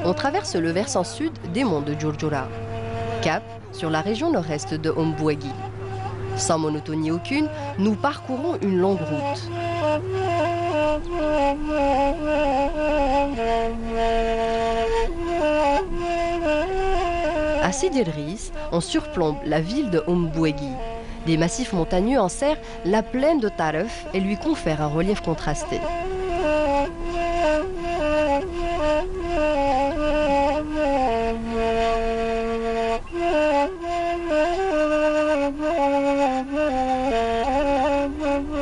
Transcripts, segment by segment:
on traverse le versant sud des monts de Djurdjura. Cap sur la région nord-est de Ombouagui. Sans monotonie aucune, nous parcourons une longue route. À Sidi Rizz, on surplombe la ville de Ombouagui. Des massifs montagneux enserrent la plaine de Taref et lui confèrent un relief contrasté.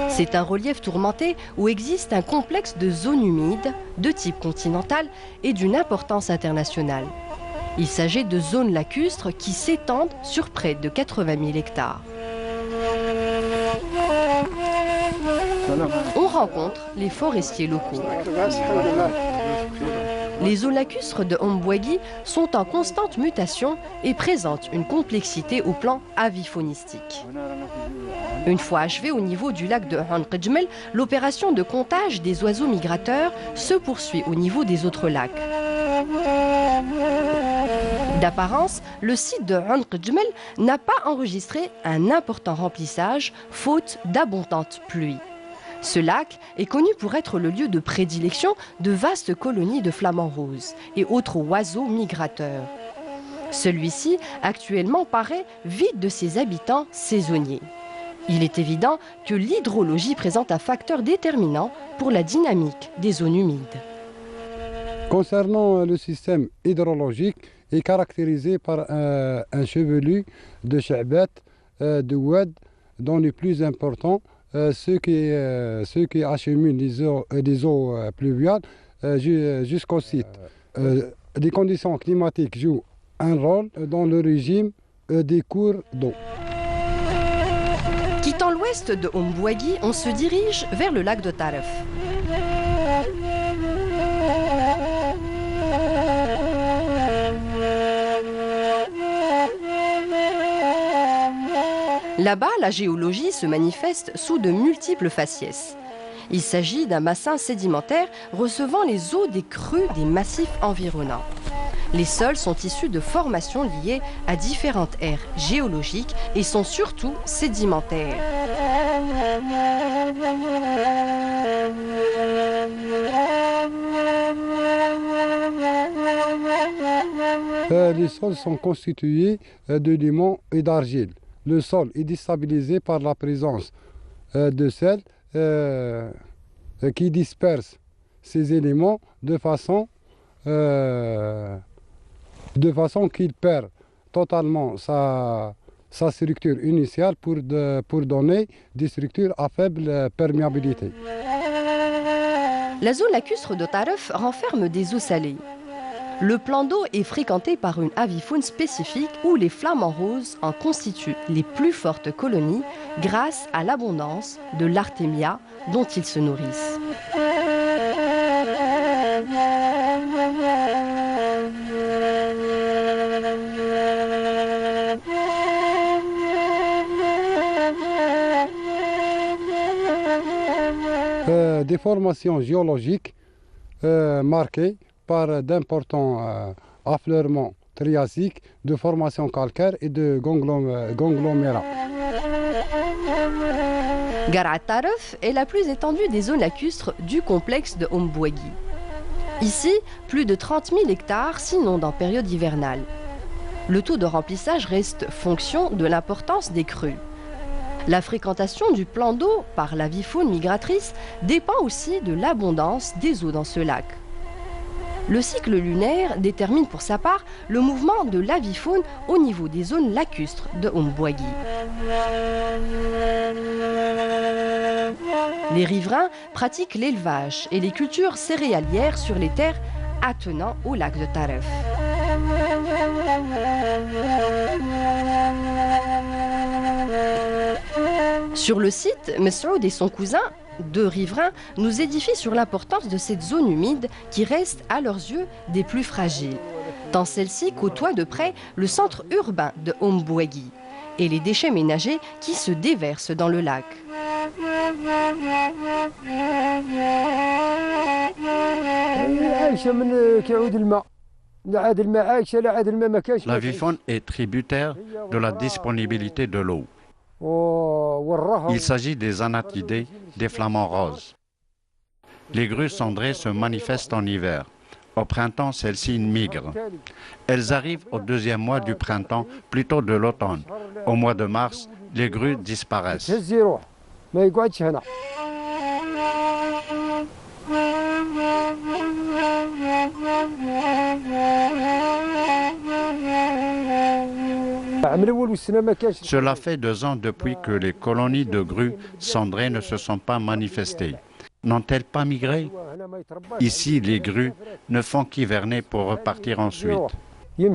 C'est un relief tourmenté où existe un complexe de zones humides de type continental et d'une importance internationale. Il s'agit de zones lacustres qui s'étendent sur près de 80 000 hectares. On rencontre les forestiers locaux. Les zones lacustres de Ombouagui sont en constante mutation et présentent une complexité au plan aviphonistique. Une fois achevée au niveau du lac de Hanqidjmel, l'opération de comptage des oiseaux migrateurs se poursuit au niveau des autres lacs. D'apparence, le site de Hanqidjmel n'a pas enregistré un important remplissage faute d'abondantes pluies. Ce lac est connu pour être le lieu de prédilection de vastes colonies de flamants roses et autres oiseaux migrateurs. Celui-ci, actuellement, paraît vide de ses habitants saisonniers. Il est évident que l'hydrologie présente un facteur déterminant pour la dynamique des zones humides. Concernant le système hydrologique, il est caractérisé par un chevelu de cha'bat, de oued, dont les plus importants, ceux qui acheminent les eaux pluviales jusqu'au site. Les conditions climatiques jouent un rôle dans le régime des cours d'eau. Quittant l'ouest de Ombouagui, on se dirige vers le lac de Taref. Là-bas, la géologie se manifeste sous de multiples faciès. Il s'agit d'un bassin sédimentaire recevant les eaux des crues des massifs environnants. Les sols sont issus de formations liées à différentes ères géologiques et sont surtout sédimentaires. Les sols sont constitués de limon et d'argile. Le sol est déstabilisé par la présence de sel qui disperse ces éléments de façon qu'il perd totalement sa structure initiale pour donner des structures à faible perméabilité. La zone lacustre de Taref renferme des eaux salées. Le plan d'eau est fréquenté par une avifaune spécifique où les flamants roses en constituent les plus fortes colonies grâce à l'abondance de l'artémia dont ils se nourrissent. Des formations géologiques marquées par d'importants affleurements triasiques de formations calcaires et de conglomérats. Garat Taref est la plus étendue des zones lacustres du complexe de Ombouagui. Ici, plus de 30 000 hectares s'inondent en période hivernale. Le taux de remplissage reste fonction de l'importance des crues. La fréquentation du plan d'eau par l'avifaune migratrice dépend aussi de l'abondance des eaux dans ce lac. Le cycle lunaire détermine pour sa part le mouvement de l'avifaune au niveau des zones lacustres de Ombouagui. Les riverains pratiquent l'élevage et les cultures céréalières sur les terres attenant au lac de Taref. Sur le site, Mesroud et son cousin, deux riverains, nous édifient sur l'importance de cette zone humide qui reste à leurs yeux des plus fragiles, tant celle-ci côtoie de près le centre urbain de Ombouagui et les déchets ménagers qui se déversent dans le lac. La vie faune est tributaire de la disponibilité de l'eau. Il s'agit des anatidés, des flamants roses. Les grues cendrées se manifestent en hiver. Au printemps, celles-ci migrent. Elles arrivent au deuxième mois du printemps, plutôt de l'automne. Au mois de mars, les grues disparaissent. Cela fait 2 ans depuis que les colonies de grues cendrées ne se sont pas manifestées. N'ont-elles pas migré? Ici, les grues ne font qu'hiverner pour repartir ensuite. Les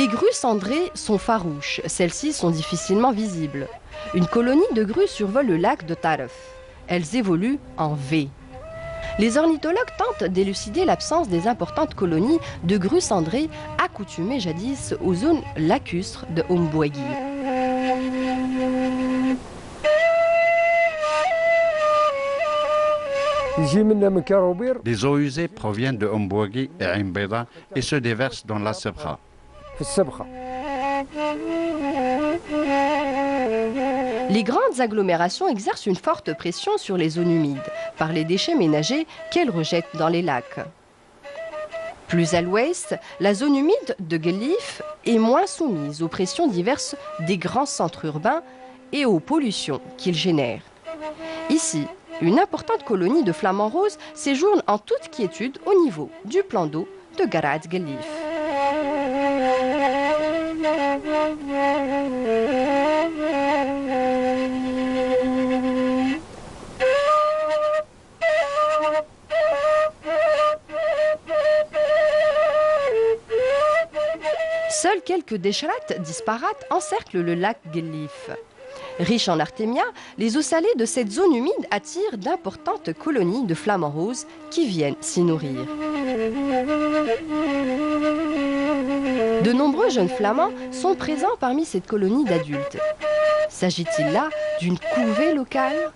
grues cendrées sont farouches. Celles-ci sont difficilement visibles. Une colonie de grues survole le lac de Taref. Elles évoluent en V. Les ornithologues tentent d'élucider l'absence des importantes colonies de grues cendrées accoutumées jadis aux zones lacustres de Ombouagui. Les eaux usées proviennent de Ombouagui et Imbeda et se déversent dans la Sebra. Les grandes agglomérations exercent une forte pression sur les zones humides par les déchets ménagers qu'elles rejettent dans les lacs. Plus à l'ouest, la zone humide de Guelif est moins soumise aux pressions diverses des grands centres urbains et aux pollutions qu'ils génèrent. Ici, une importante colonie de flamants roses séjourne en toute quiétude au niveau du plan d'eau de Garad Guelif. Seuls quelques décherates disparates encerclent le lac Guelif. Riche en artémia, les eaux salées de cette zone humide attirent d'importantes colonies de flamants roses qui viennent s'y nourrir. De nombreux jeunes flamands sont présents parmi cette colonie d'adultes. S'agit-il là d'une couvée locale ?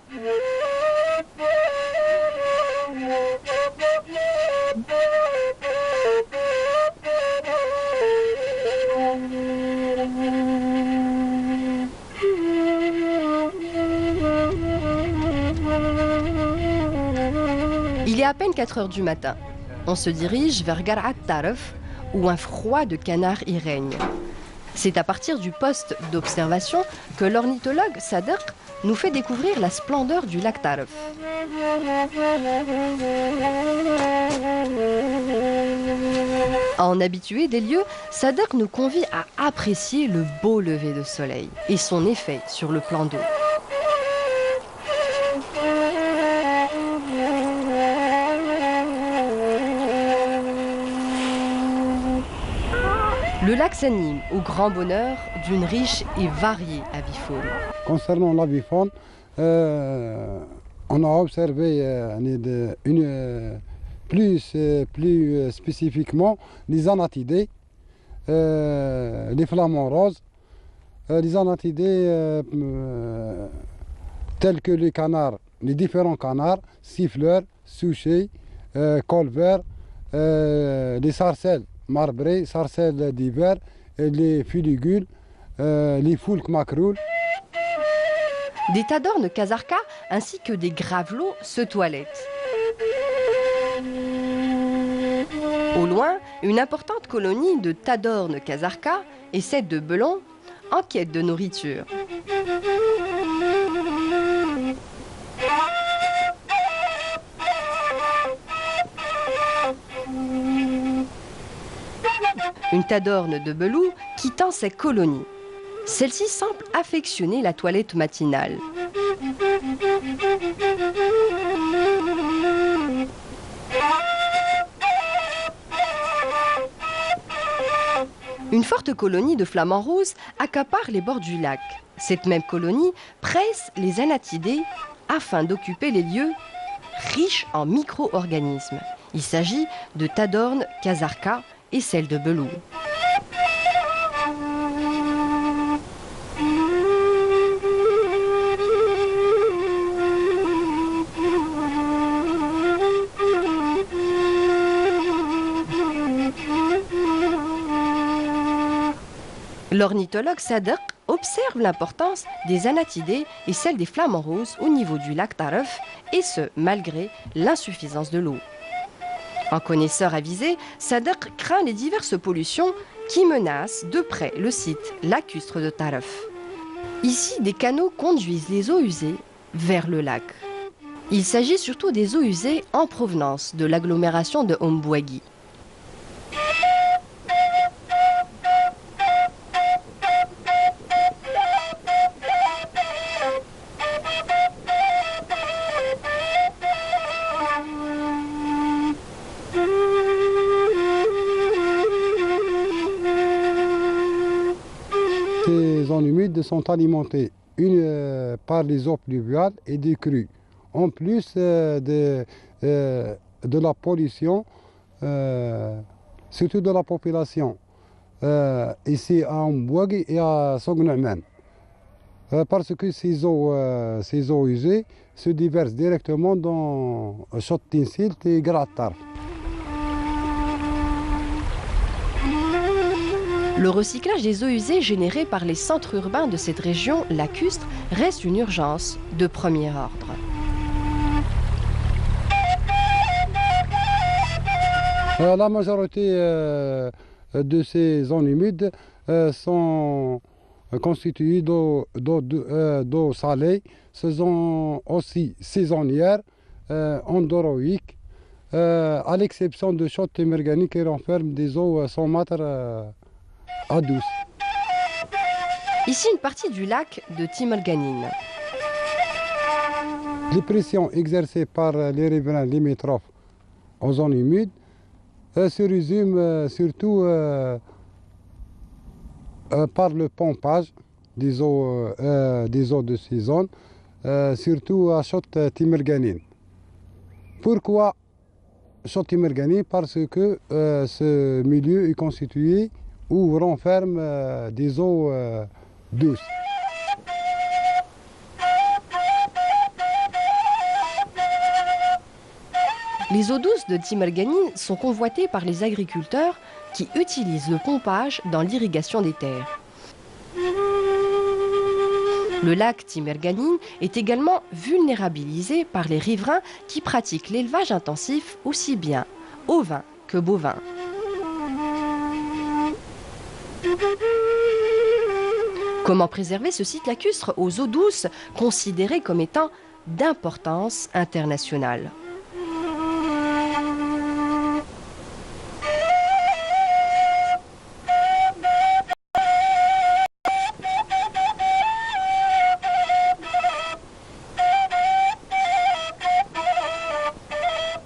Il est à peine 4 heures du matin. On se dirige vers Garad Taref, où un froid de canard y règne. C'est à partir du poste d'observation que l'ornithologue Sadr nous fait découvrir la splendeur du lac Taref. En habitué des lieux, Sadr nous convie à apprécier le beau lever de soleil et son effet sur le plan d'eau. Le lac s'anime au grand bonheur d'une riche et variée avifaune. Concernant l'avifaune, on a observé plus spécifiquement les anatidés, les flamants roses, les anatidés tels que les canards, les différents canards, siffleurs, souchets, colverts, les sarcelles marbrées, sarcelles d'hiver, les fuligules, les foulques macroules. Des tadornes kazarka ainsi que des gravelots se toilettent. Au loin, une importante colonie de tadornes kazarka et celle de belons en quête de nourriture. Une tadorne de belou quittant ses colonies. Celle-ci semble affectionner la toilette matinale. Une forte colonie de flamants roses accapare les bords du lac. Cette même colonie presse les anatidés afin d'occuper les lieux riches en micro-organismes. Il s'agit de tadornes kazarka et celle de belou. L'ornithologue Sadek observe l'importance des anatidés et celle des flamants roses au niveau du lac Taref, et ce, malgré l'insuffisance de l'eau. En connaisseur avisé, Sadek craint les diverses pollutions qui menacent de près le site lacustre de Taref. Ici, des canaux conduisent les eaux usées vers le lac. Il s'agit surtout des eaux usées en provenance de l'agglomération de Ombouagui. Ces zones humides sont alimentées par les eaux pluviales et des crues, en plus de la pollution, surtout de la population, ici à Ombouagui et à Sognaman. Parce que ces eaux usées se déversent directement dans Chott Tinsilt et Grattar. Le recyclage des eaux usées générées par les centres urbains de cette région lacustre reste une urgence de premier ordre. La majorité de ces zones humides sont constituées d'eau salée, ce sont aussi saisonnières, endoroïques, à l'exception de Chott et Mergani qui renferment des eaux saumâtres douces. Ici, une partie du lac de Timelganine. Les pressions exercées par les riverains limitrophes aux zones humides se résument surtout par le pompage des eaux de ces zones, surtout à Chott Timelganine. Pourquoi Chott Timelganine? Parce que ce milieu est constitué ou renferme des eaux douces. Les eaux douces de Timelganine sont convoitées par les agriculteurs qui utilisent le pompage dans l'irrigation des terres. Le lac Timelganine est également vulnérabilisé par les riverains qui pratiquent l'élevage intensif aussi bien ovin que bovin. Comment préserver ce site lacustre aux eaux douces considéré comme étant d'importance internationale?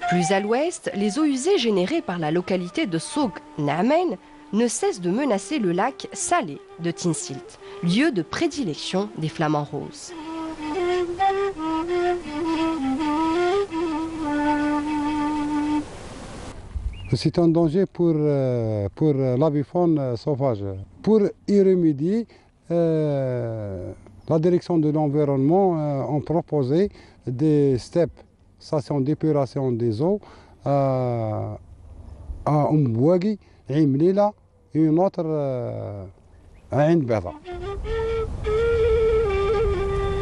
Plus à l'ouest, les eaux usées générées par la localité de Sognaman ne cessent de menacer le lac salé de Tinsilt, lieu de prédilection des flamants roses. C'est un danger pour l'avifaune sauvage. Pour y remédier, la direction de l'environnement a proposé des steppes, stations d'épuration des eaux, à Ombouagui, Imlila et une autre à Ain Beda.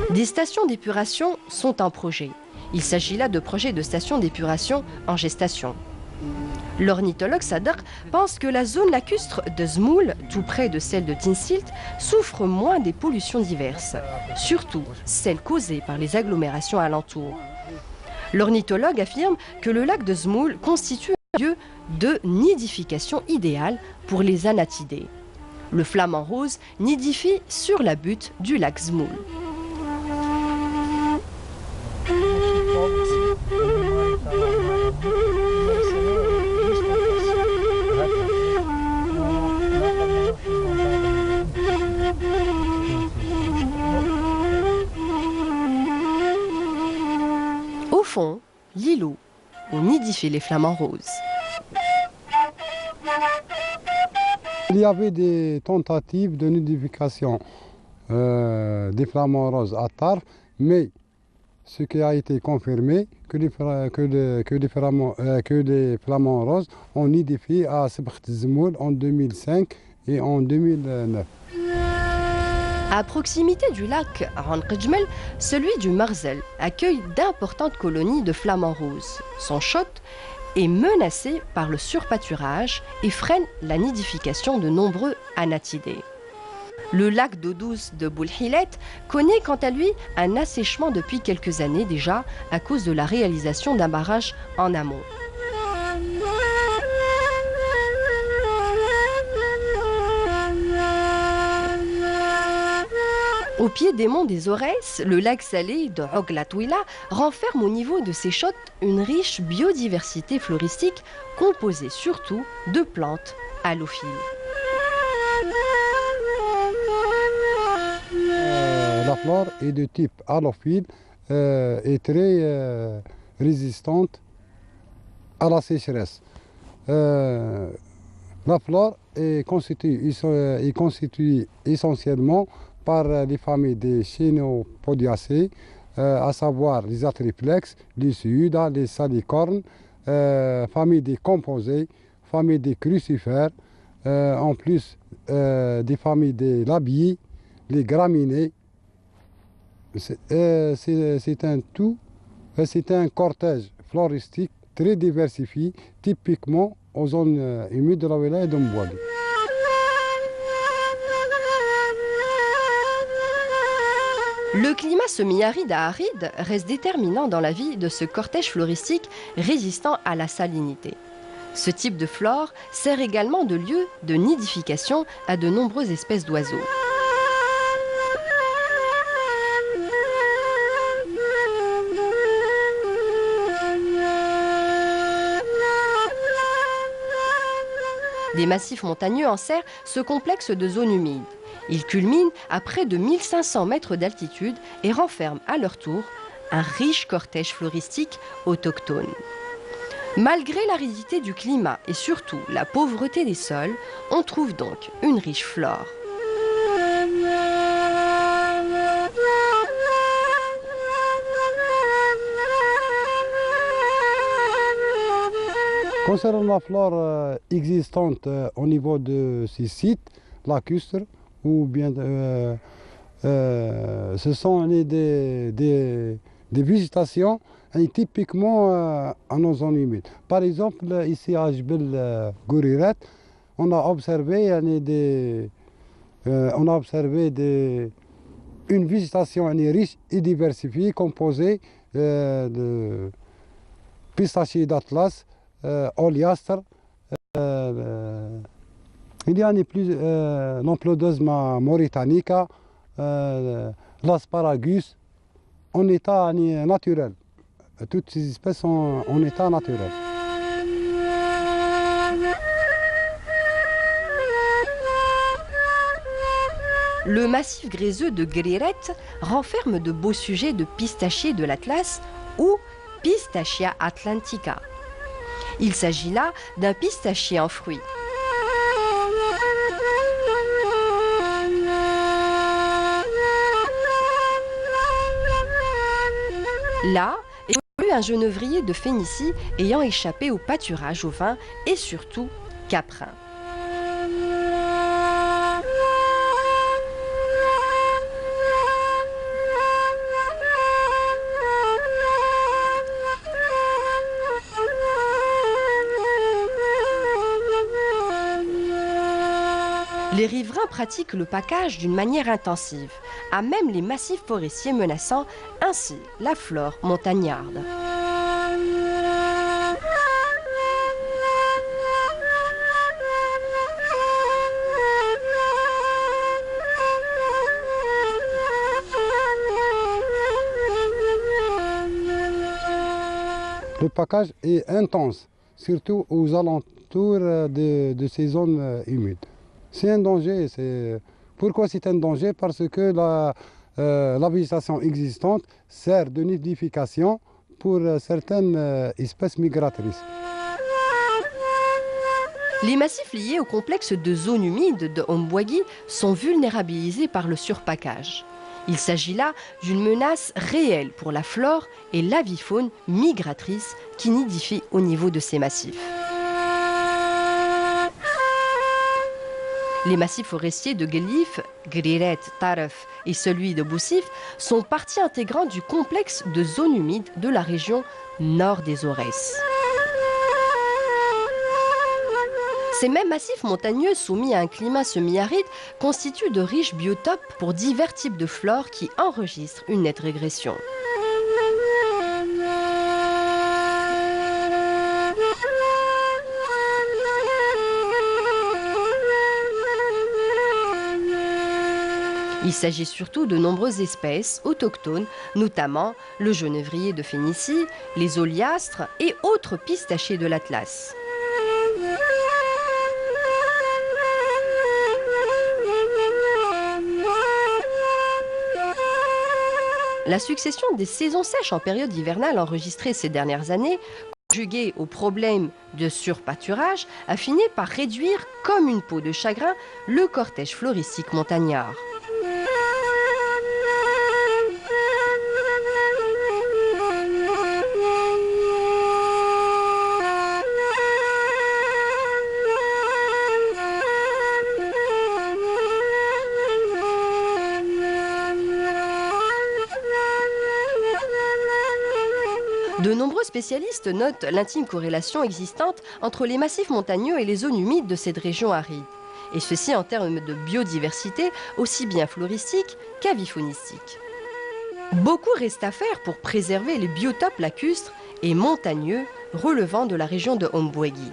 Des stations d'épuration sont en projet. Il s'agit là de projets de stations d'épuration en gestation. L'ornithologue Sadek pense que la zone lacustre de Zmoul, tout près de celle de Tinsilt, souffre moins des pollutions diverses, surtout celles causées par les agglomérations alentours. L'ornithologue affirme que le lac de Zmoul constitue un lieu de nidification idéal pour les anatidés. Le flamant rose nidifie sur la butte du lac Zmoul. Au fond, l'îlot où nidifient les flamants roses. Il y avait des tentatives de nidification des flamants roses à Tarf, mais ce qui a été confirmé, que les flamants roses ont nidifié à Sebkht Zmoul en 2005 et en 2009. À proximité du lac Ranqejmel, celui du Marzel accueille d'importantes colonies de flamants roses. Son chott est menacé par le surpâturage et freine la nidification de nombreux anatidés. Le lac d'eau douce de Boulhilet connaît quant à lui un assèchement depuis quelques années déjà à cause de la réalisation d'un barrage en amont. Au pied des monts des Aurès, le lac salé de Oglatouila renferme au niveau de ses chotts une riche biodiversité floristique composée surtout de plantes halophiles. La flore est de type halophile et très résistante à la sécheresse. La flore est constituée essentiellement par les familles des Chenopodiacées, à savoir les Atriplex, les Suuda, les Salicornes, famille des Composés, famille des Crucifères, en plus des familles des Labies, les Graminées. C'est un cortège floristique très diversifié, typiquement aux zones humides de la wilaya d'Ombouali. Le climat semi-aride à aride reste déterminant dans la vie de ce cortège floristique résistant à la salinité. Ce type de flore sert également de lieu de nidification à de nombreuses espèces d'oiseaux. Des massifs montagneux enserrent ce complexe de zones humides. Ils culminent à près de 1500 mètres d'altitude et renferment à leur tour un riche cortège floristique autochtone. Malgré l'aridité du climat et surtout la pauvreté des sols, on trouve donc une riche flore. Concernant la flore existante au niveau de ces sites lacustres, ou bien ce sont des végétations typiquement en nos zones humides. Par exemple, ici à Jbel Gouriret, on a observé une végétation riche et diversifiée composée de pistachiers d'Atlas, Oliastre, il y a l'Ampelodesma mauritanica, l'asparagus, en état naturel. Toutes ces espèces sont en état naturel. Le massif gréseux de Griret renferme de beaux sujets de pistachiers de l'Atlas ou Pistachia atlantica. Il s'agit là d'un pistachier en fruits. Là évolue un genevrier de Phénicie ayant échappé au pâturage au vin et surtout caprin. Les riverains pratiquent le package d'une manière intensive, à même les massifs forestiers menaçant ainsi la flore montagnarde. Le package est intense, surtout aux alentours de ces zones humides. C'est un danger. Pourquoi c'est un danger? Parce que la végétation existante sert de nidification pour certaines espèces migratrices. Les massifs liés au complexe de zones humides de Ombouagui sont vulnérabilisés par le surpackage. Il s'agit là d'une menace réelle pour la flore et l'avifaune migratrice qui nidifie au niveau de ces massifs. Les massifs forestiers de Guelif, Griret, Taref et celui de Boussif sont partie intégrante du complexe de zones humides de la région nord des Aurès. Ces mêmes massifs montagneux soumis à un climat semi-aride constituent de riches biotopes pour divers types de flore qui enregistrent une nette régression. Il s'agit surtout de nombreuses espèces autochtones, notamment le genévrier de Phénicie, les oliastres et autres pistachiers de l'Atlas. La succession des saisons sèches en période hivernale enregistrées ces dernières années, conjuguée au problème de surpâturage, a fini par réduire comme une peau de chagrin le cortège floristique montagnard. De nombreux spécialistes notent l'intime corrélation existante entre les massifs montagneux et les zones humides de cette région aride, et ceci en termes de biodiversité aussi bien floristique qu'avifaunistique. Beaucoup reste à faire pour préserver les biotopes lacustres et montagneux relevant de la région de Ombwegi,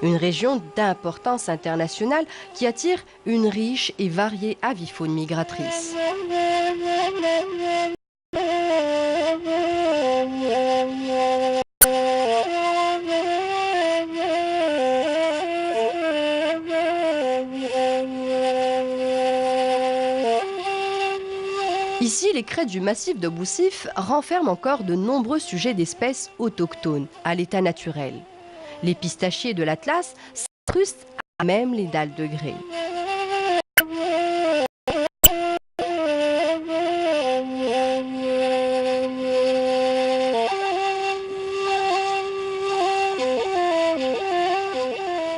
une région d'importance internationale qui attire une riche et variée avifaune migratrice. Ici, les crêtes du massif de Boussif renferment encore de nombreux sujets d'espèces autochtones à l'état naturel. Les pistachiers de l'Atlas s'incrustent à même les dalles de grès.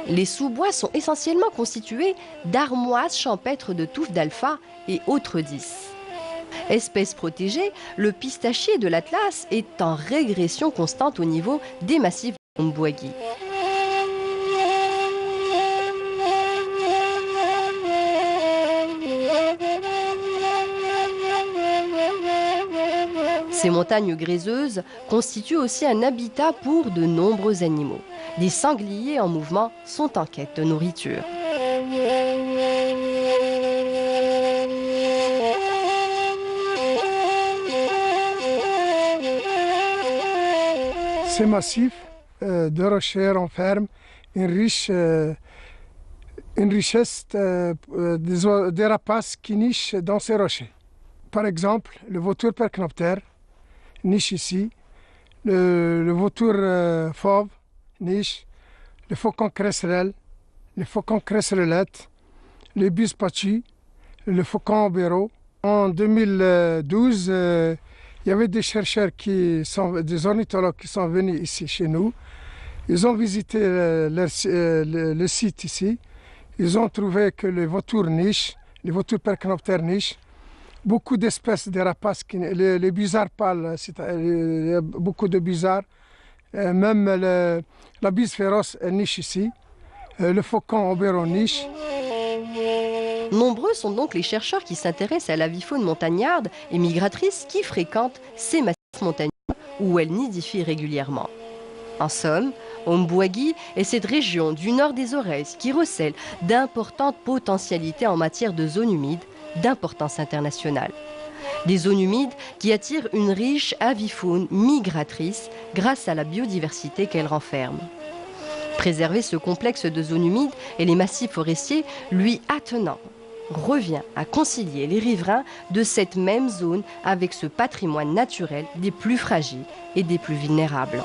Les sous-bois sont essentiellement constitués d'armoises champêtres de touffes d'alpha et autres 10. Espèce protégée, le pistachier de l'Atlas est en régression constante au niveau des massifs de Ombwegi. Ces montagnes gréseuses constituent aussi un habitat pour de nombreux animaux. Des sangliers en mouvement sont en quête de nourriture. Ces massifs de rochers renferment une richesse des rapaces qui nichent dans ces rochers. Par exemple, le vautour percnoptère niche ici, le vautour fauve niche, le faucon cresserelle, le faucon cresserellette, le buspachi, le faucon obéro. En 2012, il y avait des chercheurs, des ornithologues qui sont venus ici chez nous. Ils ont visité le site ici. Ils ont trouvé que les vautours nichent, les vautours percnoptères nichent. Beaucoup d'espèces de rapaces, les busards pâles, il y a beaucoup de busards. Même la bise féroce niche ici. Le faucon obéron niche. Nombreux sont donc les chercheurs qui s'intéressent à l'avifaune montagnarde et migratrice qui fréquentent ces massifs montagneux où elles nidifient régulièrement. En somme, Ombwegi est cette région du nord des Aurès qui recèle d'importantes potentialités en matière de zones humides d'importance internationale. Des zones humides qui attirent une riche avifaune migratrice grâce à la biodiversité qu'elles renferment. Préserver ce complexe de zones humides et les massifs forestiers lui attenant revient à concilier les riverains de cette même zone avec ce patrimoine naturel des plus fragiles et des plus vulnérables.